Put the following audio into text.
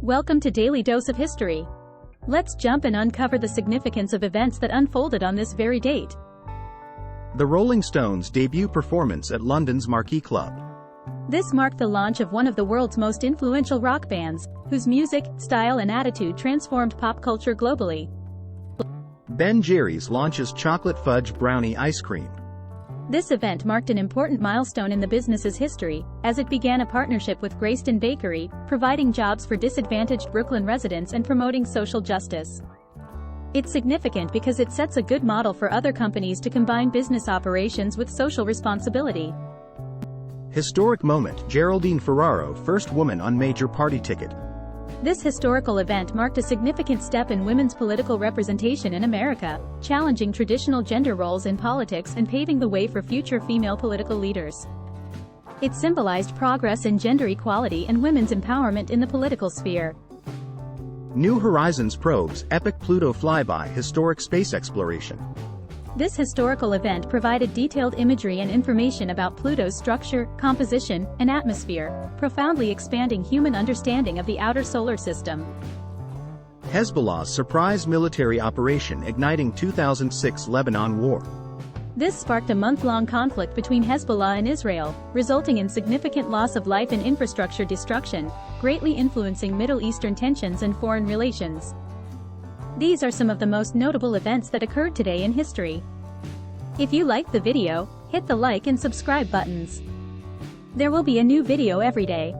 Welcome to Daily Dose of History. Let's jump and uncover the significance of events that unfolded on this very date. The Rolling Stones' debut performance at London's Marquee Club. This marked the launch of one of the world's most influential rock bands, whose music, style and attitude transformed pop culture globally. Ben & Jerry's launches Chocolate Fudge Brownie ice cream. This event marked an important milestone in the business's history, as it began a partnership with Greyston Bakery, providing jobs for disadvantaged Brooklyn residents and promoting social justice. It's significant because it sets a good model for other companies to combine business operations with social responsibility. Historic moment: Geraldine Ferraro, first woman on major party ticket. This historical event marked a significant step in women's political representation in America, challenging traditional gender roles in politics and paving the way for future female political leaders. It symbolized progress in gender equality and women's empowerment in the political sphere. New Horizons probes epic Pluto flyby, historic space exploration. This historical event provided detailed imagery and information about Pluto's structure, composition, and atmosphere, profoundly expanding human understanding of the outer solar system. Hezbollah's surprise military operation igniting 2006 Lebanon War. This sparked a month-long conflict between Hezbollah and Israel, resulting in significant loss of life and infrastructure destruction, greatly influencing Middle Eastern tensions and foreign relations. These are some of the most notable events that occurred today in history. If you liked the video, hit the like and subscribe buttons. There will be a new video every day.